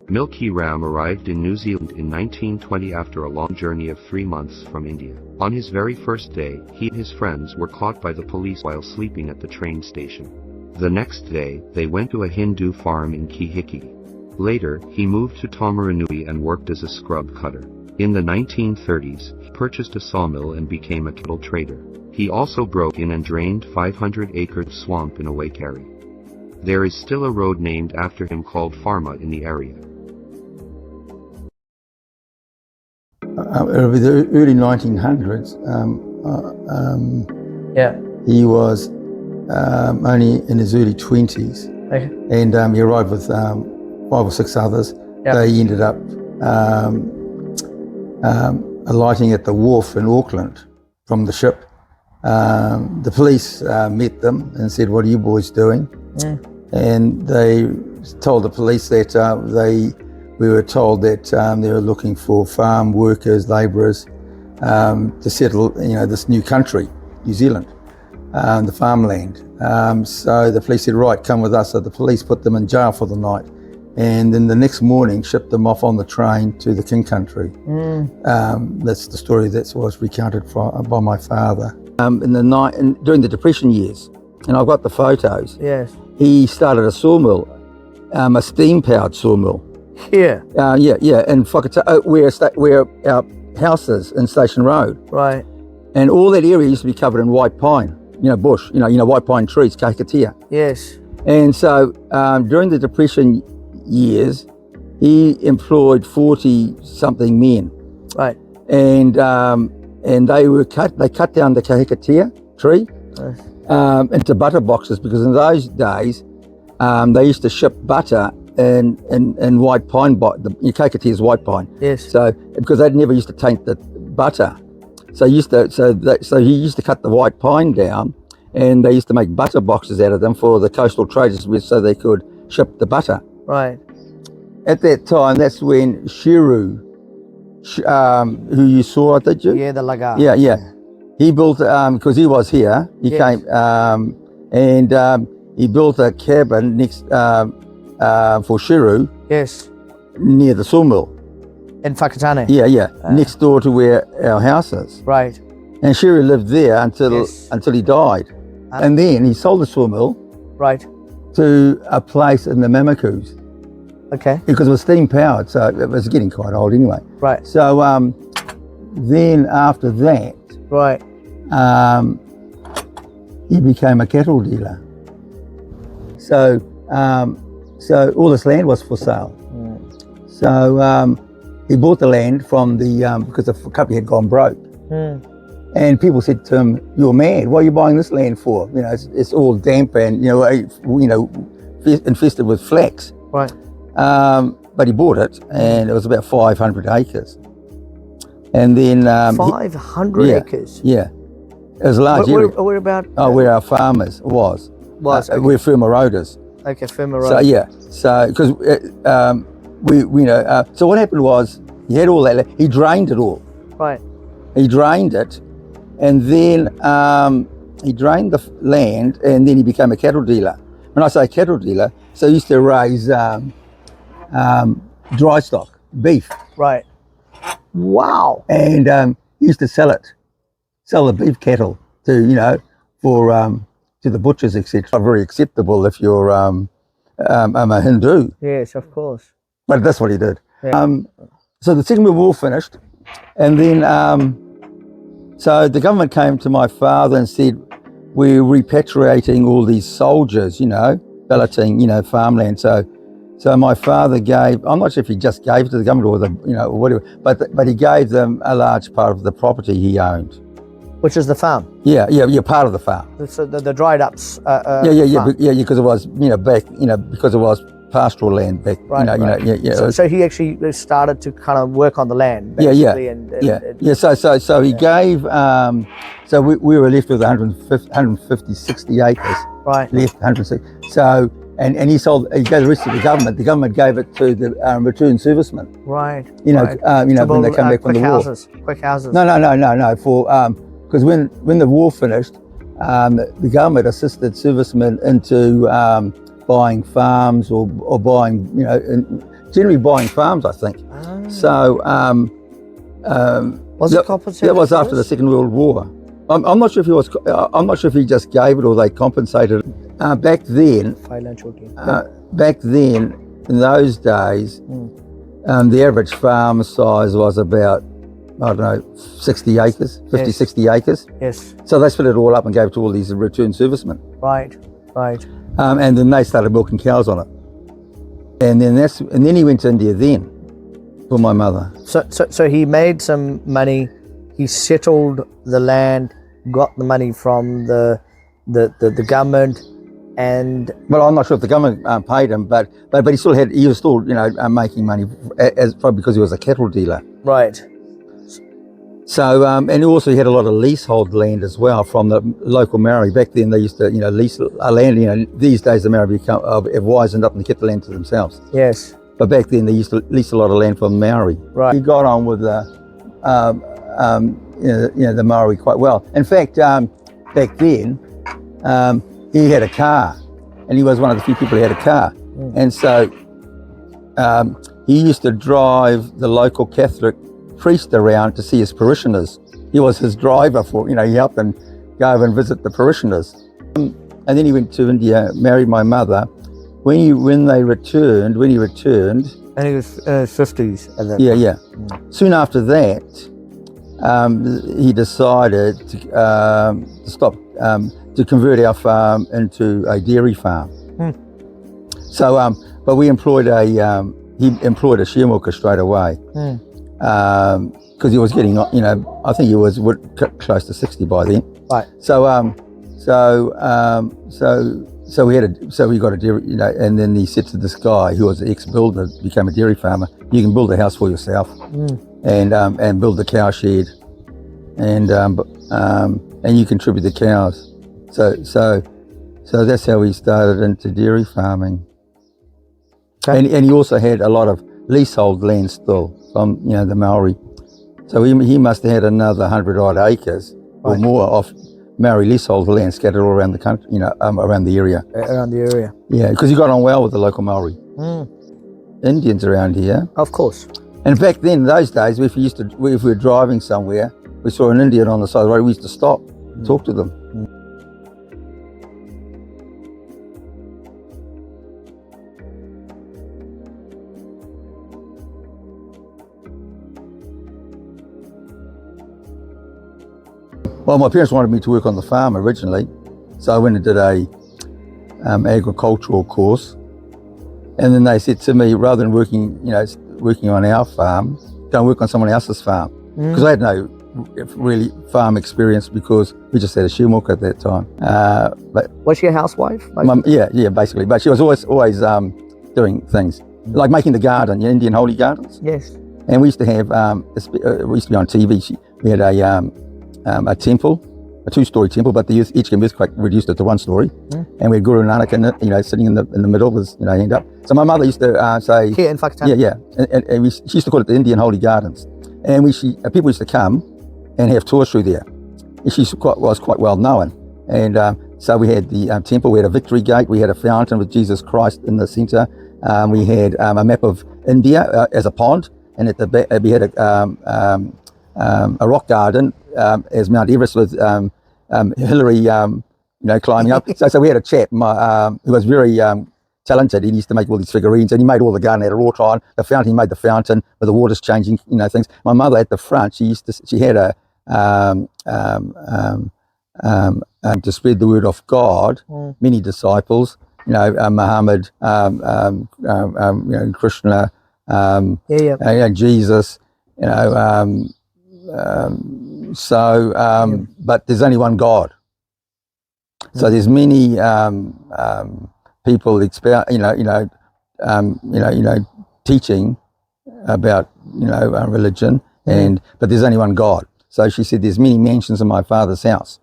Milkhi Ram arrived in New Zealand in 1920 after a long journey of 3 months from India. On his very first day, he and his friends were caught by the police while sleeping at the train station. The next day, they went to a Hindu farm in Kihikihi. Later, he moved to Taumarunui and worked as a scrub cutter. In the 1930s, he purchased a sawmill and became a cattle trader. He also broke in and drained 500-acre swamp in Awakeri. There is still a road named after him called Fermah in the area. Over the early 1900s, he was only in his early 20s, Okay. and he arrived with 5 or 6 others. They ended up alighting at the wharf in Auckland from the ship. The police met them and said, "What are you boys doing?" And they told the police that we were told that they were looking for farm workers, labourers, to settle, this new country, New Zealand, the farmland. So the police said, "Right, come with us." So the police put them in jail for the night, and then the next morning shipped them off on the train to the King Country. That's the story that was recounted by my father. During the Depression years, and I've got the photos. Yes. He started a sawmill, a steam-powered sawmill. Here. In where our house is in Station Road. Right. And all that area used to be covered in white pine, bush, white pine trees, Kihikihi. Yes. And so during the Depression years, he employed 40-something men. Right. And they cut down the Kihikihi tree into butter boxes, because in those days they used to ship butter in white pine. The Kihikihi is white pine. Yes. So because they never used to taint the butter, so he used to cut the white pine down, and they used to make butter boxes out of them for the coastal traders, so they could ship the butter. Right. At that time, that's when Shiru, who you saw, did you? Yeah, the lagar. Yeah. He built, because he was here, he came, and he built a cabin next for Shiru. Yes. Near the sawmill. In Whakatane. Yeah. Next door to where our house is. Right. And Shiru lived there until he died. And then he sold the sawmill. Right. To a place in the Mamakus. Okay. Because it was steam powered, so it was getting quite old anyway. Right. So then after that, right, he became a cattle dealer. So all this land was for sale. So he bought the land from because the company had gone broke. And people said to him, "You're mad. What are you buying this land for? It's all damp and infested with flax." Right. But he bought it, and it was about 500 acres. And then 500 acres. Yeah, it was a large area. Where about? Where our farmers was. Okay. Where Fermah Road is. Okay, Fermah Road. So yeah, because so what happened was he had all that. He drained it all. Right. He drained it, and then he drained the land, and then he became a cattle dealer. When I say cattle dealer, so he used to raise dry stock, beef. Right. Wow. And he used to sell the beef cattle to to the butchers, etc. Very acceptable if you're a Hindu. Yes, of course. But that's what he did. Yeah. So the Second World War finished, and then so the government came to my father and said, "We're repatriating all these soldiers, balloting, farmland." So my father gave, I'm not sure if he just gave it to the government or or whatever, but he gave them a large part of the property he owned. Which is the farm? Yeah, part of the farm. So the dried ups. Because it was, because it was pastoral land back. Right. So he actually started to kind of work on the land. So he gave. So we were left with 150, 60 acres. Right. Left 160. So. And he gave the rest to the government. The government gave it to the returned servicemen. Right. When they come back from the war. Quick houses. No. Because when the war finished, the government assisted servicemen into buying farms or buying, generally buying farms, I think. So Was it compensated? That was after the Second World War. I'm not sure if he was. I'm not sure if he just gave it or they compensated. Back then, Financial gain. back then, in those days, the average farm size was about, I don't know, 60 acres, 50, Yes. 60 acres. Yes. So they split it all up and gave it to all these returned servicemen. Right. Right. And then they started milking cows on it. And then he went to India then for my mother. So he made some money. He settled the land, got the money from the government, and Well, I'm not sure if the government paid him, but he was still making money probably because he was a cattle dealer. right. So and he also had a lot of leasehold land as well from the local Maori. Back then they used to lease land. These days the Maori have wisened up and kept the land to themselves. Yes. But back then they used to lease a lot of land from the Maori. Right. He got on with the Maori quite well. In fact, back then he had a car, and he was one of the few people who had a car. And so he used to drive the local Catholic priest around to see his parishioners. He was his driver for, he helped them go over and visit the parishioners. And then he went to India, married my mother. When he returned, And he was in his 50s at that yeah. Soon after that, he decided to stop, to convert our farm into a dairy farm. So, but we employed he employed a shear milker straight away. Because he was getting, I think he was close to 60 by then. Right. So we got a dairy, and then he said to this guy who was an ex-builder, became a dairy farmer, you can build a house for yourself, and build the cow shed, and you contribute the cows. So that's how we started into dairy farming. Okay. And he also had a lot of leasehold land still from the Maori. So he must have had another 100 odd acres or more of Maori leasehold land scattered all around the country, around the area. Around the area. Yeah, because he got on well with the local Maori. Indians around here. Of course. And back then, those days, if we were driving somewhere, we saw an Indian on the side of the road, we used to stop, talk to them. Well, my parents wanted me to work on the farm originally, so I went and did a agricultural course, and then they said to me, rather than working on our farm, go and work on someone else's farm, because I had no really farm experience because we just had a shear milker at that time. But Was she a housewife? yeah, basically. But she was always doing things like making the garden, Indian holy gardens. Yes. And we used to have, we used to be on TV. We had a temple, a two-story temple, but the Ichkan earthquake reduced it to one story. And we had Guru Nanak in it, sitting in the middle, was end up. So my mother used to say, Here in Whakatane. yeah, and she used to call it the Indian Holy Gardens. And people used to come and have tours through there. And she was quite well known. And so we had the temple, we had a victory gate, we had a fountain with Jesus Christ in the center. We had a map of India as a pond, and at the back we had a rock garden as Mount Everest with Hillary, climbing up. So we had a chap who was very talented. He used to make all these figurines, and he made all the garden out of raw tile. The fountain, he made the fountain with the water's changing, things. My mother at the front, she had to spread the word of God. Many disciples, Muhammad, Krishna, and Jesus, but there's only one God. So there's many people teaching about religion, but there's only one God. So she said there's many mansions in my father's house,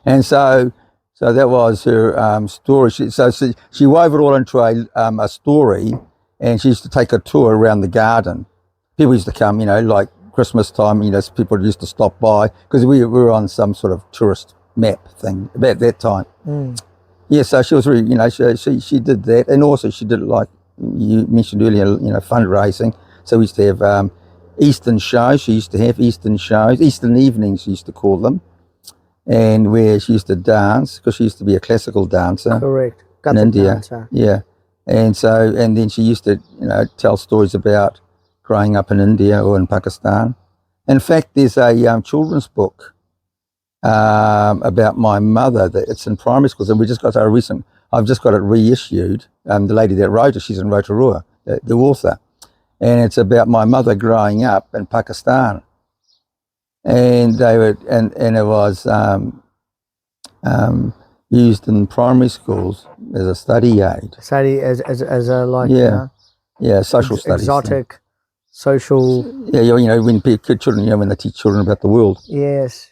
and so that was her story. She wove it all into a story, and she used to take a tour around the garden. People used to come, like Christmas time, people used to stop by because we were on some sort of tourist map thing about that time. Yeah, so she was really, she did that, and also she did it like you mentioned earlier, fundraising. So we used to have Eastern shows. She used to have Eastern shows, Eastern evenings, she used to call them, and where she used to dance, because she used to be a classical dancer. Correct. In India. Yeah. And then she used to, tell stories about growing up in India or in Pakistan. In fact, there's a children's book about my mother. It's in primary schools, and we just got I've just got it reissued. The lady that wrote it, she's in Rotorua, the author, and it's about my mother growing up in Pakistan, and it was used in primary schools as a study aid. Study as a Social studies. Exotic, social. Yeah, when children, when they teach children about the world. Yes.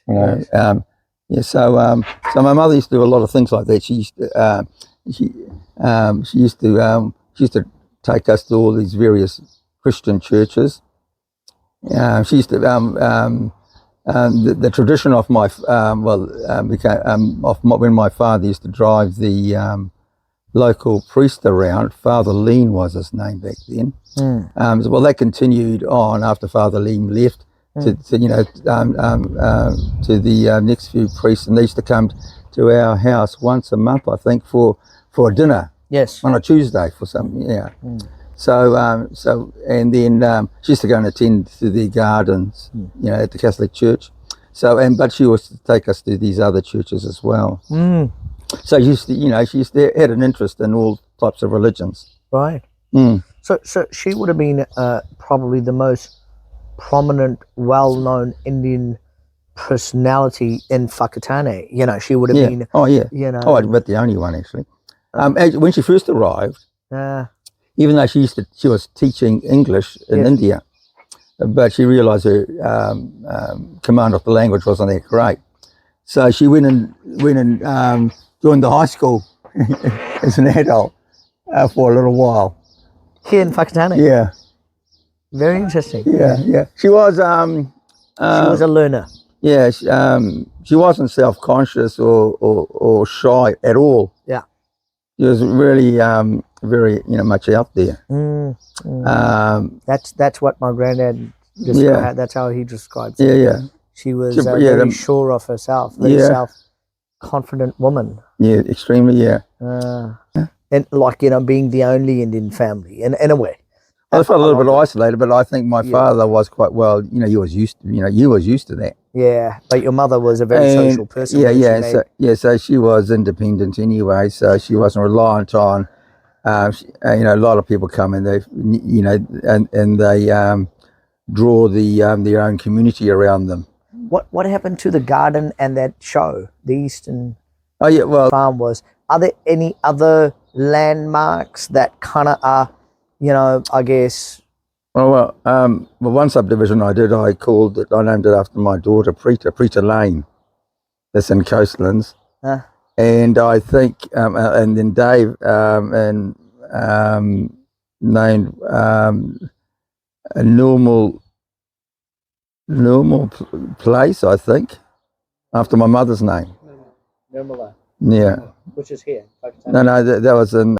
So my mother used to do a lot of things like that. She used to take us to all these various Christian churches. She used to the tradition of when my father used to drive the local priest around. Father Lean was his name back then. That continued on after Father Lean left. To the next few priests, and they used to come to our house once a month, I think, for a dinner. Yes. On a Tuesday for some. Yeah. So and then she used to go and attend to the gardens, at the Catholic Church. But she used to take us to these other churches as well. So she used to had an interest in all types of religions. Right. So she would have been probably the most prominent, well-known Indian personality in Whakatane. She would have been. Oh yeah. But the only one actually. When she first arrived, even though she was teaching English in India, but she realised her command of the language wasn't that great, so she went and joined the high school as an adult for a little while. Here in Whakatane. Yeah. Very interesting. Yeah. She was. She was a learner. Yeah. She wasn't self-conscious or shy at all. Yeah. She was really very much out there. That's what my granddad described. That's how he describes it. Yeah. She was very sure of herself, very self-confident woman. Yeah, extremely. Yeah. And being the only Indian family in a way. I felt a little bit isolated, but I think my father was quite well. He was used to. He was used to that. Yeah, but your mother was a very social person. So she was independent anyway. So she wasn't reliant on. A lot of people come and they, and they draw their own community around them. What happened to the garden and that show, the Eastern Farm was? Are there any other landmarks that kind of are? I guess. Well, one subdivision I named it after my daughter, Preeta Lane. That's in Coastlands. And I think, and then Dave named a normal place, I think, after my mother's name. Nirmala. Yeah. Which is here. No, that was in